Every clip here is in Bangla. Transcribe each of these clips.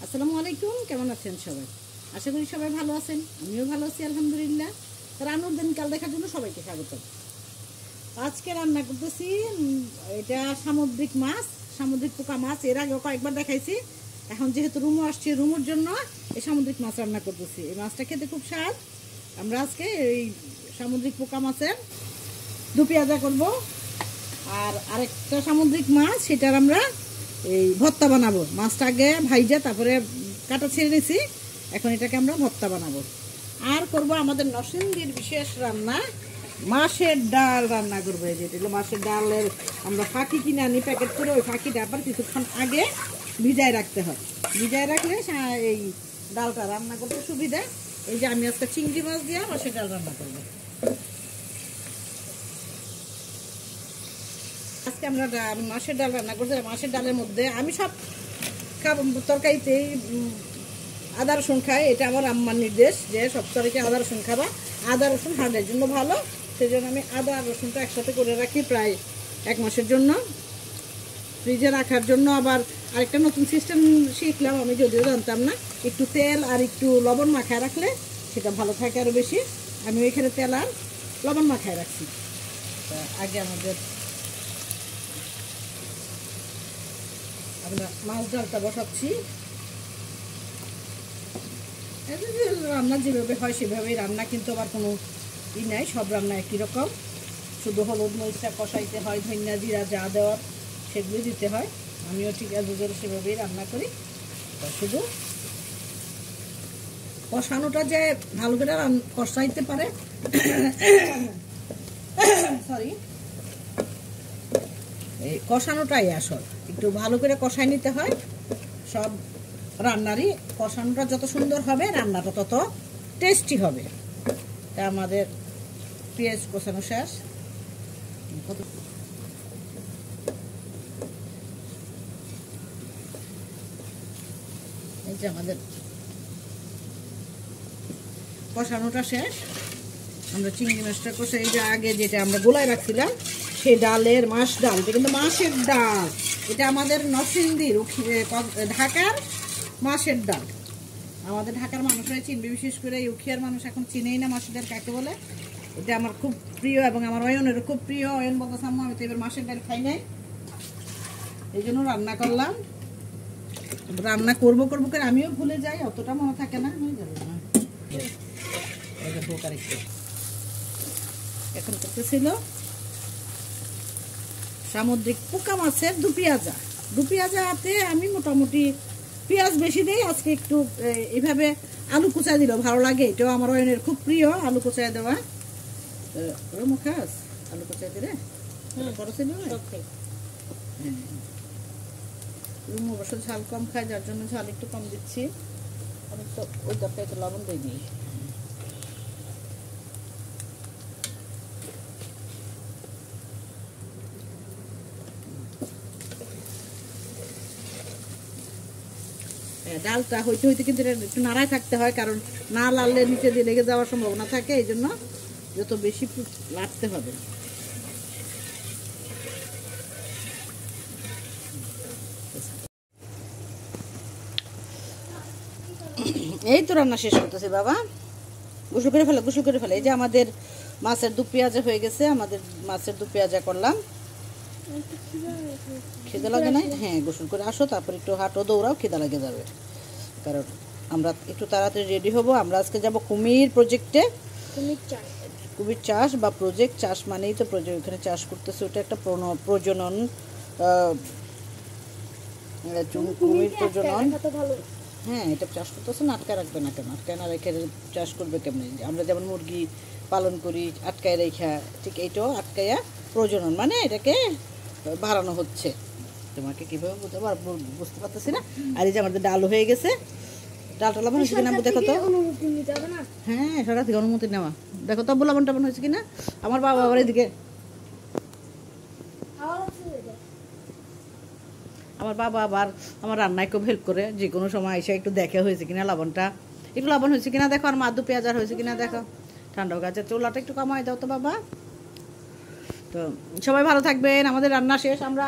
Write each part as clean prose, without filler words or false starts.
আসসালামু আলাইকুম, কেমন আছেন সবাই? আশা করি সবাই ভালো আছেন। আমিও ভালো আছি আলহামদুলিল্লাহ। রান্নার দিন কাল দেখার জন্য সবাইকে স্বাগত। আজকে রান্না করতেছি এটা সামুদ্রিক মাছ, সামুদ্রিক পোকা মাছ। এর আগেও কয়েকবার দেখাইছি। এখন যেহেতু রুমো আসছে, রুমোর জন্য এই সামুদ্রিক মাছ রান্না করতেছি। এই মাছটা খেতে খুব স্বাদ। আমরা আজকে এই সামুদ্রিক পোকা মাছের দু পেঁয়াজা করবো। আর আরেকটা সামুদ্রিক মাছ, সেটার আমরা এই ভর্তা বানাবো। মাছটা আগে ভাইজা তারপরে কাটা ছেড়ে নিছি, এখন এটাকে আমরা ভর্তা বানাবো। আর করব আমাদের নরসিংদীর বিশেষ রান্না, মাছের ডাল রান্না করবো। এই যে মাছের ডালের আমরা ফাঁকি কিনে আনি প্যাকেট করে, ওই ফাঁকিটা আবার কিছুক্ষণ আগে ভিজায় রাখতে হয়। ভিজায় রাখলে এই ডালটা রান্না করতে সুবিধা। এই যে আমি আজকে চিংড়ি মাছ দিয়ে মাছের ডাল রান্না করবো। আজকে আমরা মাছের ডাল রান্না করছি। মাছের ডালের মধ্যে আমি সব তরকারিতেই আদা রসুন খাই। এটা আমার আম্মার নির্দেশ যে সব তরকারিতে আদা রসুন খাবা। আদা রসুন হার্টের জন্য ভালো, সেই জন্য আমি আদা আর রসুনটা একসাথে করে রাখি প্রায় 1 মাসের জন্য ফ্রিজে রাখার জন্য। আবার আরেকটা নতুন সিস্টেম শিখলাম, আমি যদিও জানতাম না। একটু তেল আর একটু লবণ মাখায় রাখলে সেটা ভালো থাকে আরও বেশি। আমি ওইখানে তেল আর লবণ মাখায় রাখছি। আগে আমরা মাছ ডালটা বসাচ্ছি। রান্না যেভাবে হয় সেভাবেই রান্না, কিন্তু আবার কোনো ই নাই, সব রান্না একই রকম। শুধু হলুদ মরিচটা কষাইতে হয়, ধনিয়া জিরা যা দেওয়ার সেগুলোই দিতে হয়। আমিও ঠিক আছে সেভাবেই রান্না করি। শুধু কষানোটা যে ভালো করে কষাইতে পারে সরি, এই কষানোটাই আসল। একটু ভালো করে কষাই নিতে হয়। সব রান্নারই কষানোটা যত সুন্দর হবে রান্নাটা তত টেস্টি হবে। তা আমাদের পেঁয়াজ কষানো শেষ। এই যে আমাদের কষানোটা শেষ। আমরা চিংড়ি মাছটা কষে এই যে আগে যেটা আমরা গোলায় রাখছিলাম সেই ডালের মাছ ডাল, কিন্তু মাছের ডাল এটা আমাদের নরসিংদীর ঢাকার মাছের ডাল। আমাদের ঢাকার মানুষরাই চিনবে, বিশেষ করে উখিয়ার মানুষ এখন চিনেই না মাছের ডাল কাকে বলে। এটা আমার খুব প্রিয় এবং আমার অয়নেরও খুব প্রিয়। অয়ন বলতে সাম্মু আমি তো এবার মাছের ডাল খাই নাই, এই জন্য রান্না করলাম। রান্না করবো করে আমিও ভুলে যাই, অতটা মনে থাকে না। এখন করতেছিল সামুদ্রিক পোকা মাছের দু পেঁয়াজাতে আমি মোটামুটি পেঁয়াজ বেশি দেই। আজকে একটু এইভাবে আলু কুচাই দিল ভালো লাগে, এটাও আমার অয়নের খুব প্রিয় আলু কুচাই দেওয়া। মুখাস আলু কুচাই দিলে ছিল রুম অবশ্য ঝাল কম খায়, যার জন্য ঝাল একটু কম দিচ্ছি। আমি তো ওই তরকারিতে লবণ দিইনি। ডালটা হইতে হইতে কিন্তু একটু নাড়ায় থাকতে হয়, কারণ না লাড়লে নিচে দিয়ে লেগে যাওয়ার সম্ভাবনা থাকে। এই জন্য যত বেশি লাড়তে হবে। এই তো রান্না শেষ করতেছি বাবা, গোসল করে ফেলে। এই যে আমাদের মাছের দু পেঁয়াজা হয়ে গেছে। আমাদের মাছের দু পেঁয়াজা করলাম। খিদে লাগে না? হ্যাঁ, গোসল করে আসো, তারপর একটু হাঁটো দৌড়াও, খিদে লাগে যাবে। কারণ আমরা একটু তাড়াতাড়ি রেডি হব। আমরা আজকে যাব কুমির প্রজেক্টে। কুমির চাষ বা প্রজেক্ট, চাষ মানেই তো প্রজেক্ট, ওখানে চাষ করতেছে। ওটা একটা প্রজনন, কুমির প্রজনন। হ্যাঁ, এটা চাষ করতেছে না, আটকায় রাখবে না কেন? আটকায় না রেখে চাষ করবে কেমনি? আমরা যেমন মুরগি পালন করি আটকায় রেখা, ঠিক এইটাও আটকায়া প্রজনন, মানে এটাকে বাড়ানো হচ্ছে। তোমাকে কীভাবে বুঝতে পারতেছি না। আর এই যে আমাদের ডাল হয়ে গেছে। ডালটা লবণ হয়েছে কিনা দেখো তো। হ্যাঁ, সরকার থেকে অনুমতি নেওয়া। দেখো তো লবণ টবণ হয়েছে কিনা। আমার বাবা আবার এদিকে, আমার বাবা আবার আমার রান্নায় খুব হেল্প করে। যে কোনো সময় এসে একটু দেখে হয়েছে কিনা লবণটা, একটু লবণ হয়েছে কিনা দেখো, আর মাদু পেঁয়াজ হয়েছে কিনা দেখো। ঠান্ডা গাছের চুলাটা একটু কমাই দাও তো বাবা। তো সবাই ভালো থাকবেন। আমাদের রান্না শেষ। আমরা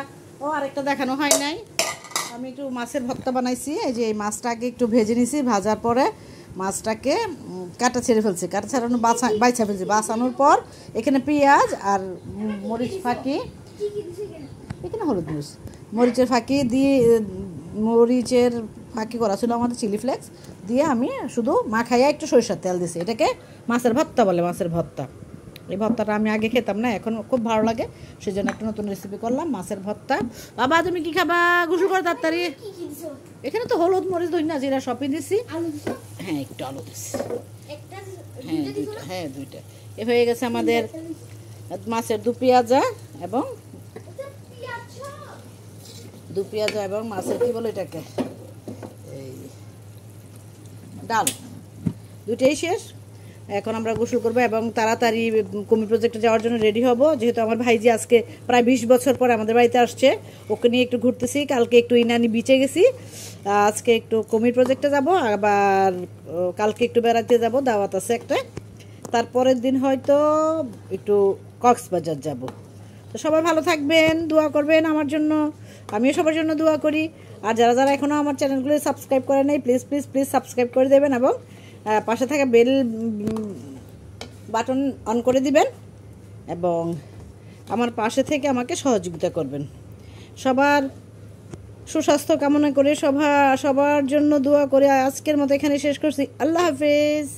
আরেকটা দেখানো হয় নাই, আমি একটু মাছের ভর্তা বানাইছি। এই যে এই মাছটাকে একটু ভেজে নিছি, ভাজার পরে মাছটাকে কাটা ছেড়ে ফেলছি, কাটা ছাড়ানো বাইছা ফেলছি। বাছানোর পর এখানে পেঁয়াজ আর মরিচ ফাঁকি, এখানে হলুদ মরিচ, মরিচের ফাঁকি দিয়ে, মরিচের ফাঁকি করা ছিল আমাদের চিলি ফ্লেক্স দিয়ে আমি শুধু মাখাইয়া একটু সরিষার তেল দিছি। এটাকে মাছের ভর্তা বলে, মাছের ভর্তা। এই ভর্তাটা আমি আগে খেতাম না, এখন খুব ভালো লাগে, সেই জন্য একটা নতুন রেসিপি করলাম, মাছের ভর্তা। বাবা তুমি কি খাবা? গোসল করে তাড়াতাড়ি। এখানে তো হলুদ মরিচ ধনিয়া জিরা সবই দিছি। হ্যাঁ একটু আলু দিছি, হ্যাঁ দুইটা, হ্যাঁ দুইটা। এ হয়ে গেছে আমাদের মাছের দু পেঁয়াজা এবং মাছের কি বলে এটাকে, এই ডাল, দুইটাই শেষ। এখন আমরা গোসল করবো এবং তাড়াতাড়ি কুমির প্রজেক্টে যাওয়ার জন্য রেডি হব, যেহেতু আমার ভাইজি আজকে প্রায় 20 বছর পর আমাদের বাড়িতে আসছে, ওকে নিয়ে একটু ঘুরতেছি। কালকে একটু ইনানি বিচে গেছি, আজকে একটু কুমির প্রজেক্টে যাব, আবার কালকে একটু বেড়াতে যাব, দাওয়াত আছে একটা। তারপরের দিন হয়তো একটু কক্সবাজার যাব। তো সবাই ভালো থাকবেন, দোয়া করবেন আমার জন্য, আমিও সবার জন্য দোয়া করি। আর যারা যারা এখনও আমার চ্যানেলগুলো সাবস্ক্রাইব করে নাই, প্লিজ প্লিজ প্লিজ সাবস্ক্রাইব করে দেবেন এবং পাশে থাকা বেল বাটন অন করে দিবেন এবং আমার পাশে থেকে আমাকে সহযোগিতা করবেন। সবার সুস্বাস্থ্য কামনা করে সবার জন্য দোয়া করে আজকের মতো এখানে শেষ করছি। আল্লাহ হাফেজ।